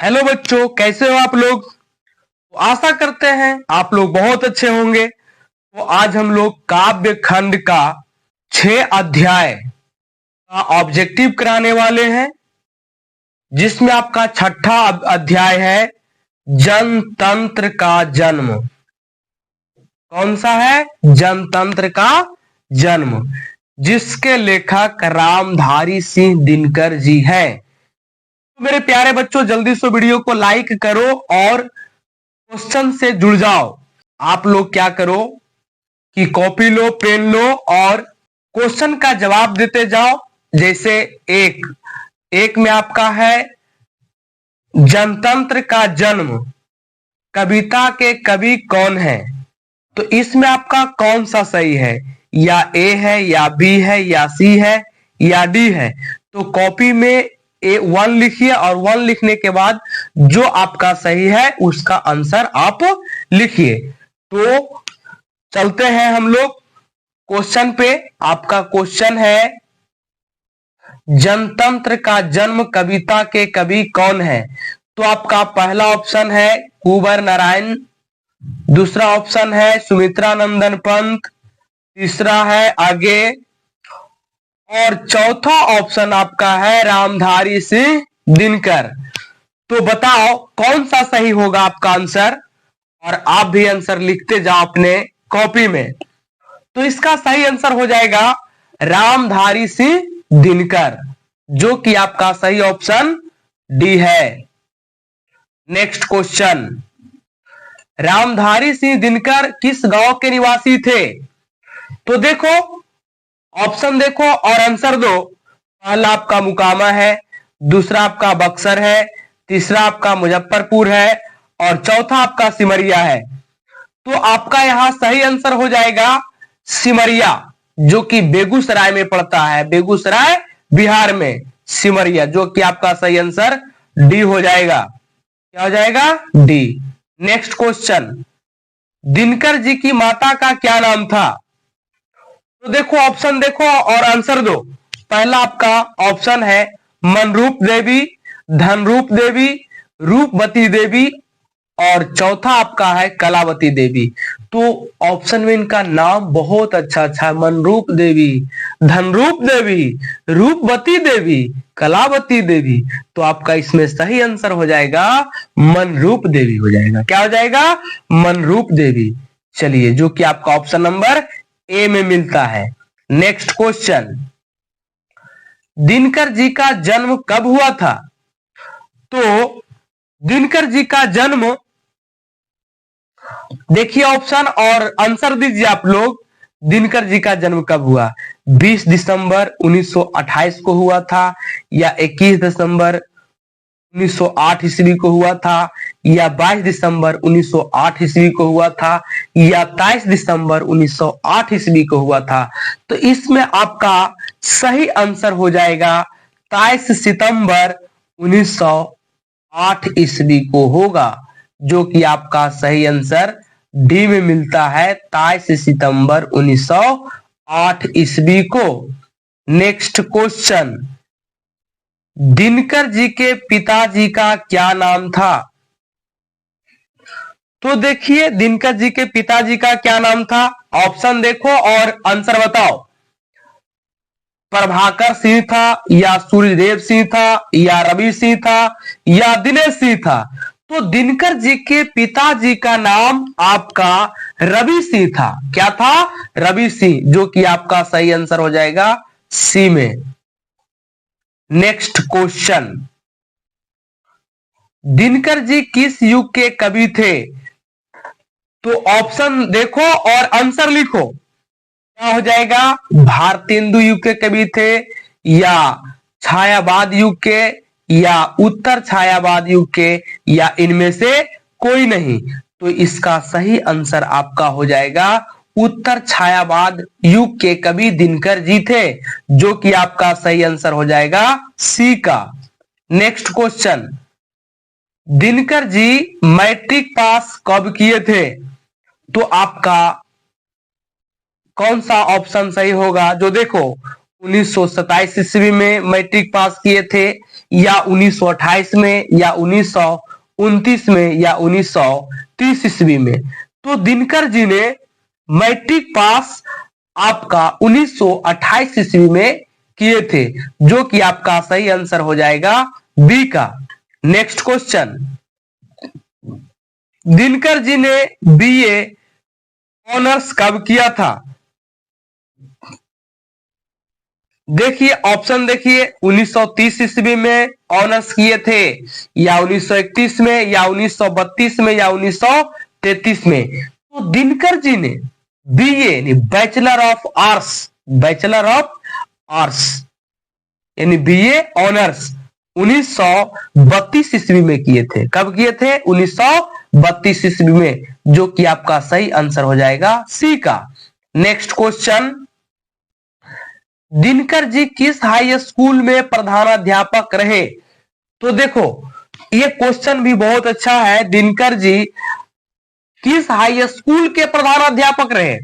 Hello बच्चों, कैसे हो आप लोग। तो आशा करते हैं आप लोग बहुत अच्छे होंगे। तो आज हम लोग काव्य खंड का 6 अध्याय का ऑब्जेक्टिव कराने वाले हैं, जिसमें आपका छठा अध्याय है जनतंत्र का जन्म। कौन सा है? जनतंत्र का जन्म, जिसके लेखक रामधारी सिंह दिनकर जी हैं। तो मेरे प्यारे बच्चों, जल्दी से वीडियो को लाइक करो और क्वेश्चन से जुड़ जाओ। आप लोग क्या करो कि कॉपी लो, पेन लो और क्वेश्चन का जवाब देते जाओ। जैसे एक में आपका है जनतंत्र का जन्म कविता के कवि कौन है। तो इसमें आपका कौन सा सही है? या ए है, या बी है, या सी है, या डी है। तो कॉपी में A1 लिखिए और 1 लिखने के बाद जो आपका सही है उसका आंसर आप लिखिए। तो चलते हैं हम लोग क्वेश्चन पे। आपका क्वेश्चन है जनतंत्र का जन्म कविता के कवि कौन है। तो आपका पहला ऑप्शन है कुंवर नारायण, दूसरा ऑप्शन है सुमित्रा नंदन पंत, तीसरा है आगे, और चौथा ऑप्शन आपका है रामधारी सिंह दिनकर। तो बताओ कौन सा सही होगा आपका आंसर, और आप भी आंसर लिखते जाओ अपने कॉपी में। तो इसका सही आंसर हो जाएगा रामधारी सिंह दिनकर, जो कि आपका सही ऑप्शन डी है। नेक्स्ट क्वेश्चन, रामधारी सिंह दिनकर किस गांव के निवासी थे। तो देखो ऑप्शन देखो और आंसर दो। पहला आपका मुकामा है, दूसरा आपका बक्सर है, तीसरा आपका मुजफ्फरपुर है और चौथा आपका सिमरिया है। तो आपका यहां सही आंसर हो जाएगा सिमरिया, जो कि बेगूसराय में पड़ता है, बेगूसराय बिहार में सिमरिया, जो कि आपका सही आंसर डी हो जाएगा। क्या हो जाएगा? D. Next question, Dinkar ji की माता का क्या नाम था। तो देखो ऑप्शन देखो और आंसर दो। पहला आपका ऑप्शन है मनरूप देवी, धनरूप देवी, रूपवती देवी और चौथा आपका है कलावती देवी। तो ऑप्शन में इनका नाम बहुत अच्छा अच्छा है, मनरूप देवी, धनरूप देवी, रूपवती देवी, कलावती देवी। तो आपका इसमें सही आंसर हो जाएगा मनरूप देवी हो जाएगा। क्या हो जाएगा? मनरूप देवी। चलिए, जो कि आपका ऑप्शन नंबर ए में मिलता है। नेक्स्ट क्वेश्चन, दिनकर जी का जन्म कब हुआ था। तो दिनकर जी का जन्म देखिए ऑप्शन और आंसर दीजिए आप लोग। दिनकर जी का जन्म कब हुआ? 20 दिसंबर 1928 को हुआ था, या 21 दिसंबर 1908 ईस्वी को हुआ था, या 22 दिसंबर 1908 ईस्वी को हुआ था, या 23 दिसंबर 1908 ईस्वी को हुआ था। तो इसमें आपका सही आंसर हो जाएगा 23 सितंबर 1908 ईस्वी को होगा, जो कि आपका सही आंसर डी में मिलता है, 23 सितंबर 1908 ईस्वी को। नेक्स्ट क्वेश्चन, दिनकर जी के पिताजी का क्या नाम था। तो देखिए दिनकर जी के पिताजी का क्या नाम था। ऑप्शन देखो और आंसर बताओ। प्रभाकर सिंह था, या सूर्यदेव सिंह था, या रवि सिंह था, या दिनेश सिंह था। तो दिनकर जी के पिताजी का नाम आपका रवि सिंह था। क्या था? रवि सिंह, जो कि आपका सही आंसर हो जाएगा सी में। नेक्स्ट क्वेश्चन, दिनकर जी किस युग के कवि थे। तो ऑप्शन देखो और आंसर लिखो। क्या हो जाएगा? भारतेंदु युग के कवि थे, या छायावाद युग के, या उत्तर छायावाद युग के, या इनमें से कोई नहीं। तो इसका सही आंसर आपका हो जाएगा उत्तर छायावाद युग के कवि दिनकर जी थे, जो कि आपका सही आंसर हो जाएगा सी का। Next question, Dinkar ji matric pass कब किए थे। तो आपका कौन सा ऑप्शन सही होगा। जो देखो 1927 ईस्वी में मैट्रिक पास किए थे, या 1928 में, या 1929 में, या 1930 ईस्वी में? तो दिनकर जी ने मैट्रिक पास आपका 1928 ईस्वी में किए थे, जो कि आपका सही आंसर हो जाएगा बी का। नेक्स्ट क्वेश्चन, दिनकर जी ने बीए ऑनर्स कब किया था? देखिए ऑप्शन देखिए, 1930 ईस्वी में ऑनर्स किए थे, या 1931 में, या 1932 में, या 1933 में? तो दिनकर जी ने बीए बैचलर ऑफ आर्ट्स यानी बीए ऑनर्स 1932 ईस्वी में किए थे। कब किए थे? 1932 ईस्वी में, जो कि आपका सही आंसर हो जाएगा सी का। नेक्स्ट क्वेश्चन, दिनकर जी किस हाई स्कूल में प्रधानाध्यापक रहे? तो देखो ये क्वेश्चन भी बहुत अच्छा है, दिनकर जी किस हाई स्कूल के प्रधानाध्यापक रहे?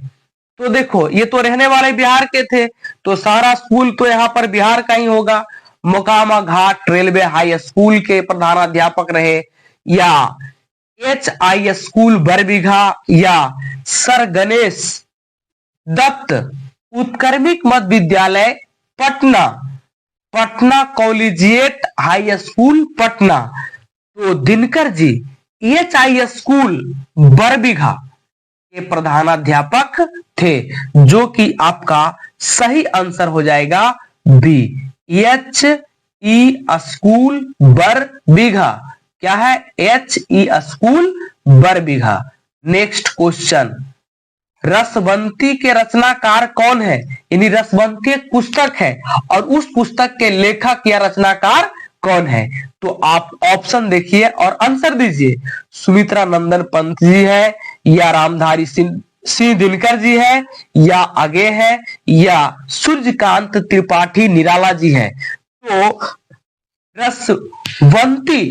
तो देखो ये तो रहने वाले बिहार के थे, तो सारा स्कूल तो यहाँ पर बिहार का ही होगा। मोकामा घाट रेलवे हाई स्कूल के प्रधानाध्यापक रहे, या HI स्कूल बरबीघा, या सर गणेश दत्त उत्क्रमिक मध्य विद्यालय Patna collegiate high school Patna. तो दिनकर जी HI स्कूल बरबीघा के प्रधानाध्यापक थे, जो कि आपका सही आंसर हो जाएगा बी, HE स्कूल बरबीघा। क्या है? HE school Barbigha. Next question, Rasvanti के रचनाकार कौन है? यानी रसवंती एक पुस्तक है, और उस पुस्तक के लेखक या रचनाकार कौन है? तो आप ऑप्शन देखिए और आंसर दीजिए। सुमित्रा नंदन पंत जी है, या रामधारी सिंह दिनकर जी है, या आगे है, या सूर्यकांत त्रिपाठी निराला जी है? तो रसवंती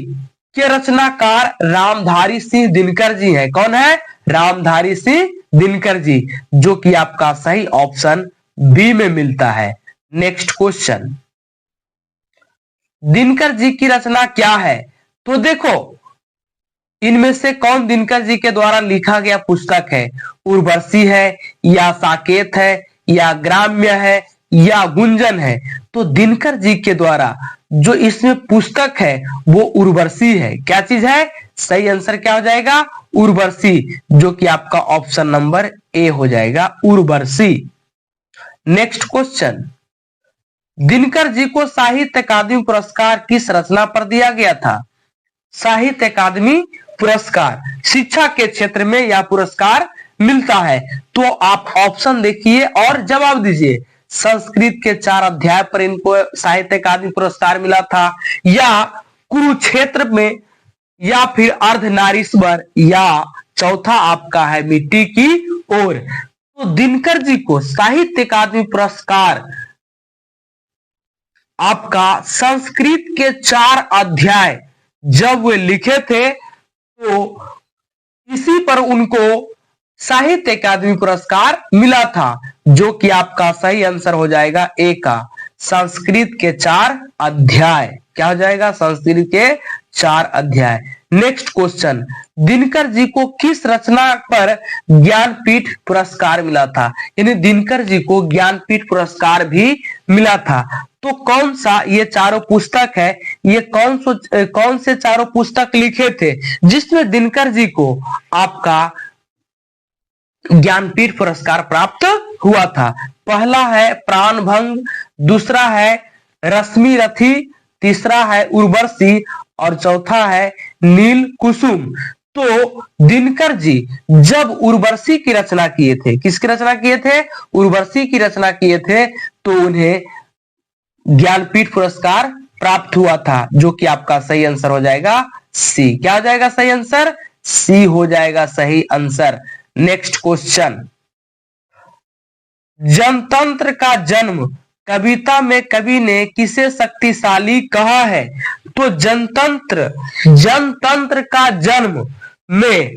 के रचनाकार रामधारी सिंह दिनकर जी हैं। कौन है? रामधारी सिंह दिनकर जी, जो कि आपका सही ऑप्शन बी में मिलता है। नेक्स्ट क्वेश्चन, दिनकर जी की रचना क्या है? तो देखो इनमें से कौन दिनकर जी के द्वारा लिखा गया पुस्तक है? उर्वशी है, या साकेत है, या ग्राम्य है, या गुंजन है? तो दिनकर जी के द्वारा जो इसमें पुस्तक है वो उर्वशी है। क्या चीज है? सही आंसर क्या हो जाएगा? उर्वशी, जो कि आपका ऑप्शन नंबर ए हो जाएगा, उर्वशी। नेक्स्ट क्वेश्चन, दिनकर जी को साहित्य अकादमी पुरस्कार किस रचना पर दिया गया था? साहित्य अकादमी पुरस्कार, शिक्षा के क्षेत्र में यह पुरस्कार मिलता है। तो आप ऑप्शन देखिए और जवाब दीजिए। संस्कृत के 4 अध्याय पर इनको साहित्य अकादमी पुरस्कार मिला था, या कुरुक्षेत्र में, या फिर अर्धनारीश्वर, या चौथा आपका है मिट्टी की ओर। तो दिनकर जी को साहित्य अकादमी पुरस्कार आपका संस्कृत के 4 अध्याय जब वे लिखे थे, तो इसी पर उनको साहित्य अकादमी पुरस्कार मिला था, जो कि आपका सही आंसर हो जाएगा ए का, संस्कृत के 4 अध्याय। क्या हो जाएगा? संस्कृत के 4 अध्याय। नेक्स्ट क्वेश्चन, दिनकर जी को किस रचना पर ज्ञानपीठ पुरस्कार मिला था? यानी दिनकर जी को ज्ञानपीठ पुरस्कार भी मिला था। तो कौन सा ये चारों पुस्तक है? ये कौन से चारों पुस्तक लिखे थे जिसमें दिनकर जी को आपका ज्ञानपीठ पुरस्कार प्राप्त हुआ था? पहला है प्राणभंग, दूसरा है रश्मि रथी, तीसरा है उर्वशी, और चौथा है नील कुसुम। तो दिनकर जी जब उर्वशी की रचना किए थे, किसकी रचना किए थे? उर्वशी की रचना किए थे, तो उन्हें ज्ञानपीठ पुरस्कार प्राप्त हुआ था, जो कि आपका सही आंसर हो जाएगा सी। क्या हो जाएगा सही आंसर? सी हो जाएगा सही आंसर। नेक्स्ट क्वेश्चन, जनतंत्र का जन्म कविता में कवि ने किसे शक्तिशाली कहा है? तो जनतंत्र का जन्म में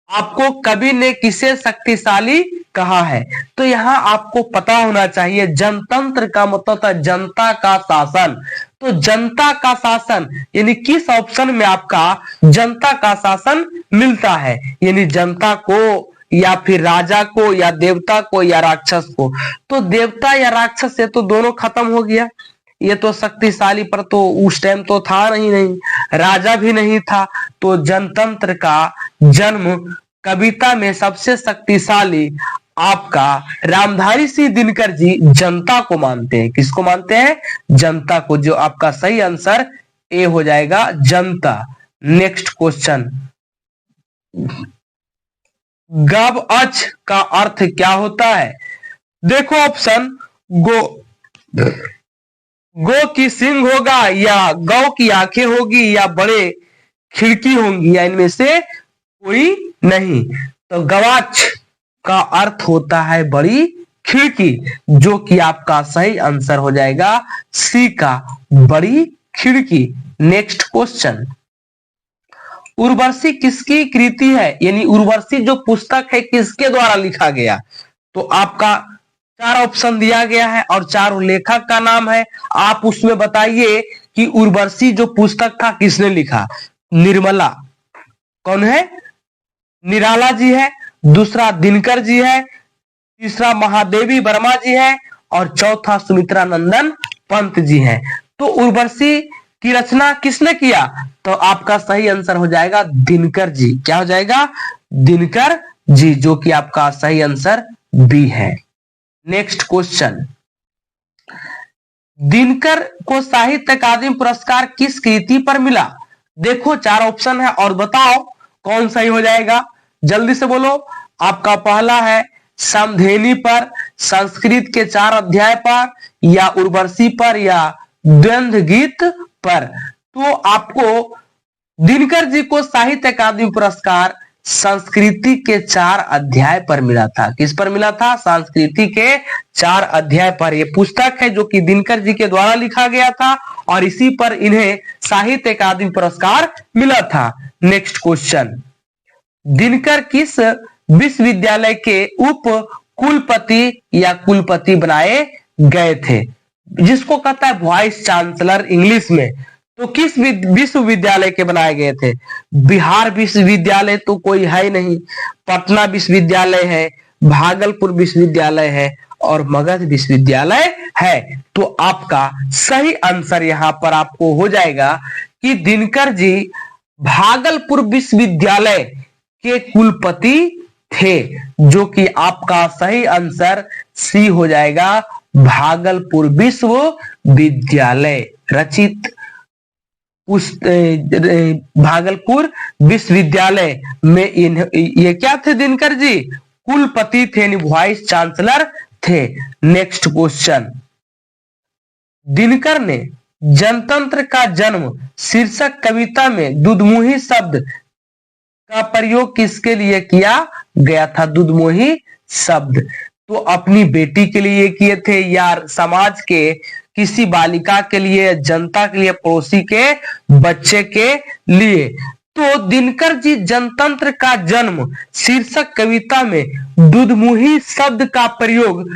आपको कवि ने किसे शक्तिशाली कहा है? तो यहाँ आपको पता होना चाहिए, जनतंत्र का मतलब था जनता का शासन। तो जनता का शासन यानी किस ऑप्शन में आपका जनता का शासन मिलता है? यानी जनता को, या फिर राजा को, या देवता को, या राक्षस को। तो देवता या राक्षस से तो दोनों खत्म हो गया। ये तो शक्तिशाली पर तो उस टाइम तो था नहीं, राजा भी नहीं था। तो जनतंत्र का जन्म कविता में सबसे शक्तिशाली आपका रामधारी सिंह दिनकर जी जनता को मानते हैं। किसको मानते हैं? जनता को। जो आपका सही आंसर ए हो जाएगा, जनता। नेक्स्ट क्वेश्चन, गव अच का अर्थ क्या होता है? देखो ऑप्शन, गो, गो की सिंह होगा, या गौ की आंखें होगी, या बड़े खिड़की होंगी, या इनमें से कोई नहीं। तो गवाच का अर्थ होता है बड़ी खिड़की, जो कि आपका सही आंसर हो जाएगा सी का, बड़ी खिड़की। नेक्स्ट क्वेश्चन, उर्वशी किसकी कृति है? यानी उर्वशी जो पुस्तक है किसके द्वारा लिखा गया? तो आपका 4 ऑप्शन दिया गया है और 4 लेखक का नाम है। आप उसमें बताइए कि उर्वशी जो पुस्तक था किसने लिखा? निर्मला कौन है? निराला जी है, दूसरा दिनकर जी है, तीसरा महादेवी वर्मा जी है, और चौथा सुमित्रा नंदन पंत जी है। तो उर्वशी की रचना किसने किया? तो आपका सही आंसर हो जाएगा दिनकर जी। क्या हो जाएगा? दिनकर जी, जो कि आपका सही आंसर बी है। नेक्स्ट क्वेश्चन, दिनकर को साहित्य अकादमी पुरस्कार किस कृति पर मिला? देखो 4 ऑप्शन है और बताओ कौन सही हो जाएगा, जल्दी से बोलो। आपका पहला है समधेनी पर, संस्कृत के 4 अध्याय पर, या उर्वशी पर, या द्वंद्व गीत पर। तो आपको दिनकर जी को साहित्य अकादमी पुरस्कार संस्कृति के 4 अध्याय पर मिला था। किस पर मिला था? संस्कृति के 4 अध्याय पर। यह पुस्तक है जो कि दिनकर जी के द्वारा लिखा गया था और इसी पर इन्हें साहित्य अकादमी पुरस्कार मिला था। नेक्स्ट क्वेश्चन, दिनकर किस विश्वविद्यालय के उप कुलपति या कुलपति बनाए गए थे? जिसको कहता है वाइस चांसलर इंग्लिश में। तो किस विश्वविद्यालय के बनाए गए थे? बिहार विश्वविद्यालय तो कोई है नहीं, पटना विश्वविद्यालय है, भागलपुर विश्वविद्यालय है, और मगध विश्वविद्यालय है। तो आपका सही आंसर यहां पर आपको हो जाएगा कि दिनकर जी भागलपुर विश्वविद्यालय के कुलपति थे, जो कि आपका सही आंसर सी हो जाएगा, भागलपुर विश्वविद्यालय रचित भागलपुर विश्वविद्यालय में ये क्या थे? दिनकर जी कुलपति थे, वाइस चांसलर थे। नेक्स्ट क्वेश्चन, दिनकर ने जनतंत्र का जन्म शीर्षक कविता में दुधमुही शब्द का प्रयोग किसके लिए किया गया था? दुधमुही शब्द तो अपनी बेटी के लिए किए थे, या समाज के किसी बालिका के लिए, जनता के लिए, पड़ोसी के बच्चे के लिए? तो दिनकर जी जनतंत्र का जन्म शीर्षक कविता में दुधमुही शब्द का प्रयोग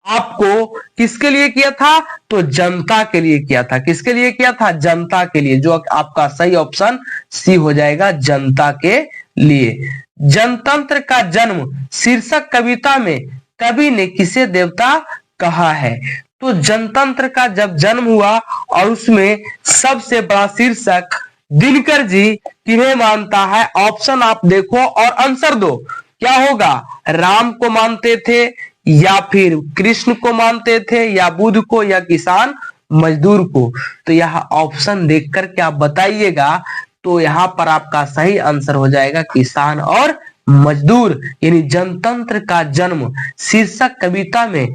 आपको किसके लिए किया था? तो जनता के लिए किया था। किसके लिए किया था? जनता के लिए, जो आपका सही ऑप्शन सी हो जाएगा, जनता के लिए। जनतंत्र का जन्म शीर्षक कविता में कवि ने किसे देवता कहा है? तो जनतंत्र का जब जन्म हुआ और उसमें सबसे बड़ा शीर्षक दिनकर जी किन्हें मानता है? ऑप्शन आप देखो और आंसर दो। क्या होगा? राम को मानते थे, या फिर कृष्ण को मानते थे, या बुद्ध को, या किसान मजदूर को? तो यह ऑप्शन देखकर क्या बताइएगा। तो यहाँ पर आपका सही आंसर हो जाएगा किसान और मजदूर। यानी जनतंत्र का जन्म शीर्षक कविता में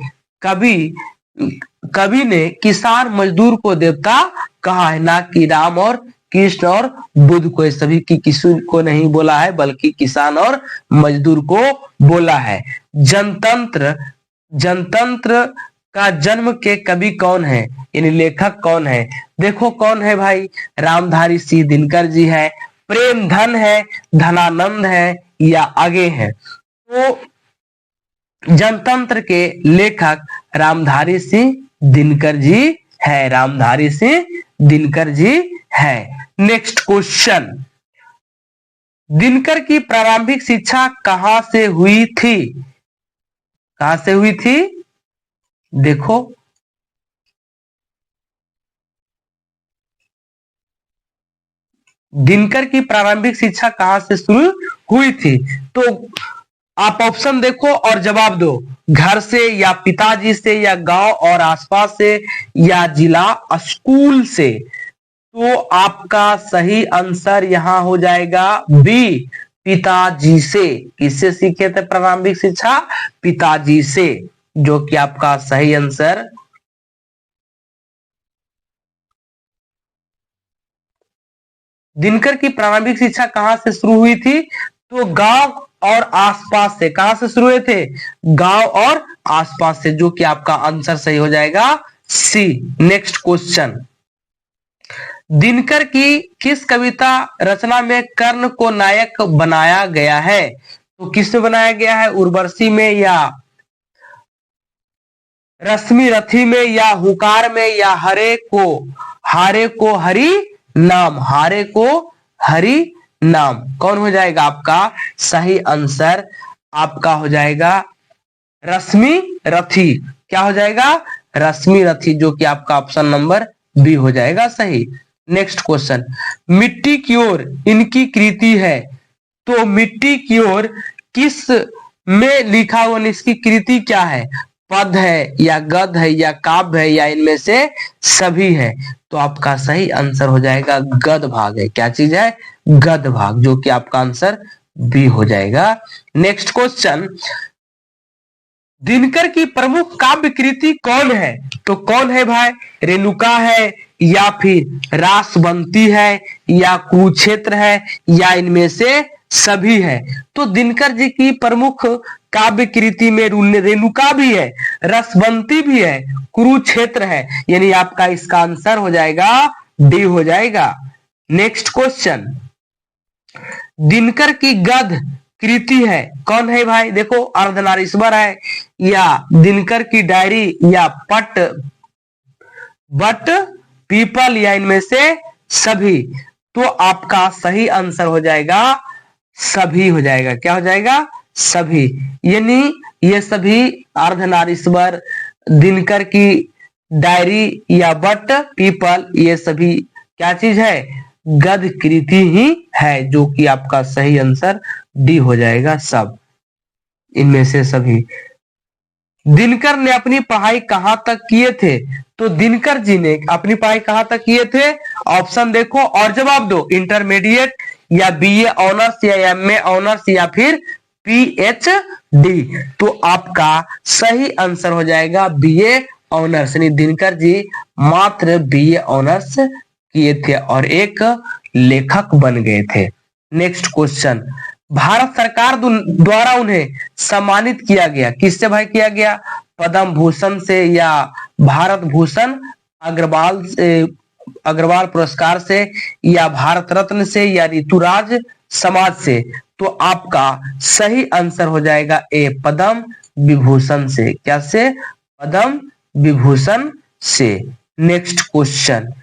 कवि ने किसान मजदूर को देवता कहा है, ना कि राम और कृष्ण और बुद्ध को। सभी की किसी को नहीं बोला है, बल्कि किसान और मजदूर को बोला है। जनतंत्र का जन्म के कवि कौन है, यानी लेखक कौन है? देखो कौन है भाई, रामधारी सिंह दिनकर जी है, प्रेमधन है, धनानंद है, या आगे है? तो जनतंत्र के लेखक रामधारी सिंह दिनकर जी है, रामधारी सिंह दिनकर जी है। नेक्स्ट क्वेश्चन, दिनकर की प्रारंभिक शिक्षा कहां से हुई थी? कहां से हुई थी? देखो, दिनकर की प्रारंभिक शिक्षा कहां से शुरू हुई थी? तो आप ऑप्शन देखो और जवाब दो। घर से या पिताजी से या गांव और आसपास से या जिला स्कूल से। तो आपका सही आंसर यहां हो जाएगा बी, पिताजी से। किससे सीखे थे प्रारंभिक शिक्षा? पिताजी से, जो कि आपका सही आंसर। दिनकर की प्रारंभिक शिक्षा कहां से शुरू हुई थी? तो गांव और आसपास से। कहां से शुरू हुए थे? गांव और आसपास से, जो कि आपका आंसर सही हो जाएगा सी। नेक्स्ट क्वेश्चन, दिनकर की किस कविता रचना में कर्ण को नायक बनाया गया है? तो किसमें बनाया गया है? उर्वशी में या रश्मि रथी में या हुकार में या हारे को हरि नाम? हारे को हरि नाम। कौन हो जाएगा आपका सही आंसर? आपका हो जाएगा रश्मि रथी। क्या हो जाएगा? रश्मि रथी, जो कि आपका ऑप्शन नंबर बी हो जाएगा सही। नेक्स्ट क्वेश्चन, मिट्टी की ओर इनकी कृति है। तो मिट्टी की ओर किस में लिखा हुआ, इसकी कृति क्या है? पद है या गद्य है या काव्य है या इनमें से सभी है? तो आपका सही आंसर हो जाएगा गद्य भाग है। क्या चीज है? गद्य भाग, जो कि आपका आंसर बी हो जाएगा। नेक्स्ट क्वेश्चन, दिनकर की प्रमुख काव्य कृति कौन है? तो कौन है भाई? रेणुका है या फिर रासबंती है या कुरुक्षेत्र है या इनमें से सभी है? तो दिनकर जी की प्रमुख काव्य कृति में रेणुका भी है, रसबंती भी है, कुरुक्षेत्र है, यानी आपका इसका आंसर हो जाएगा डी हो जाएगा। नेक्स्ट क्वेश्चन, दिनकर की गद्य कृति है कौन है भाई? देखो, अर्धनारीश्वर है या दिनकर की डायरी या बट पीपल या इनमें से सभी? तो आपका सही आंसर हो जाएगा सभी हो जाएगा। क्या हो जाएगा? सभी, यानी ये सभी अर्धनारीश्वर, दिनकर की डायरी या बट पीपल, ये सभी क्या चीज है? गद्य कृति ही है, जो कि आपका सही आंसर डी हो जाएगा सब, इनमें से सभी। दिनकर ने अपनी पढ़ाई कहां तक किए थे? तो दिनकर जी ने अपनी पढ़ाई कहां तक किए थे? ऑप्शन देखो और जवाब दो। इंटरमीडिएट या बीए ऑनर्स या एमए ऑनर्स या फिर पीएचडी। तो आपका सही आंसर हो जाएगा बीए ऑनर्स, यानी दिनकर जी मात्र बीए ऑनर्स किए थे और एक लेखक बन गए थे। नेक्स्ट क्वेश्चन, भारत सरकार द्वारा उन्हें सम्मानित किया गया, किससे भाई किया गया? पद्म भूषण से या भारत भूषण अग्रवाल पुरस्कार से या भारत रत्न से या ऋतुराज समाज से? तो आपका सही आंसर हो जाएगा ए, पद्म विभूषण से। क्या से? पद्म विभूषण से। नेक्स्ट क्वेश्चन,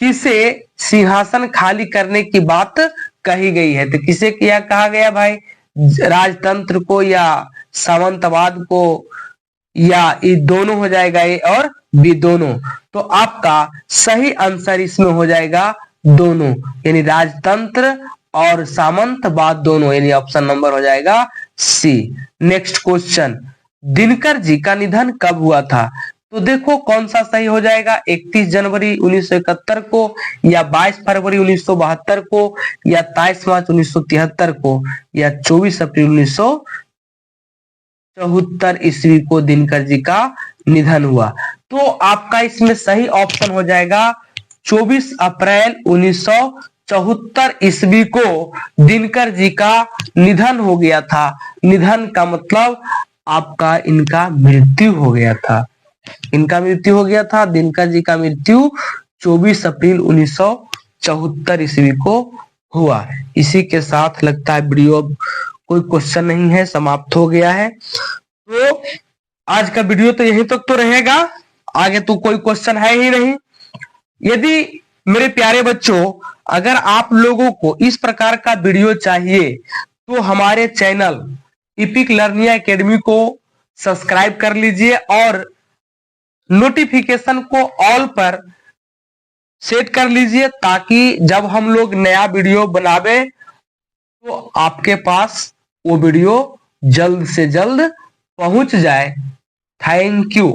किसे सिंहासन खाली करने की बात कही गई है? तो किसे किया कहा गया भाई? राजतंत्र को या सामंतवाद को या ये दोनों हो जाएगा, ए और बी दोनों? तो आपका सही आंसर इसमें हो जाएगा दोनों, यानी राजतंत्र और सामंतवाद दोनों, यानी ऑप्शन नंबर हो जाएगा सी। नेक्स्ट क्वेश्चन, दिनकर जी का निधन कब हुआ था? तो देखो कौन सा सही हो जाएगा? 31 जनवरी 1971 को या 22 फरवरी 1972 को या 23 मार्च 1973 को या 24 अप्रैल 1974 ईस्वी को दिनकर जी का निधन हुआ? तो आपका इसमें सही ऑप्शन हो जाएगा 24 अप्रैल 1974 ईस्वी को दिनकर जी का निधन हो गया था। निधन का मतलब आपका इनका मृत्यु हो गया था, इनका मृत्यु हो गया था। दिनकर जी का मृत्यु 24 अप्रैल 1974 ईस्वी को हुआ। इसी के साथ लगता है वीडियो कोई क्वेश्चन नहीं है, समाप्त हो गया है। तो आज का वीडियो तो यहीं तक तो रहेगा, आगे तो कोई क्वेश्चन है ही नहीं। यदि मेरे प्यारे बच्चों अगर आप लोगों को इस प्रकार का वीडियो चाहिए तो हमारे चैनल इपिक लर्निंग एकेडमी को सब्सक्राइब कर लीजिए और नोटिफिकेशन को ऑल पर सेट कर लीजिए, ताकि जब हम लोग नया वीडियो बनावे तो आपके पास वो वीडियो जल्द से जल्द पहुंच जाए। Thank you.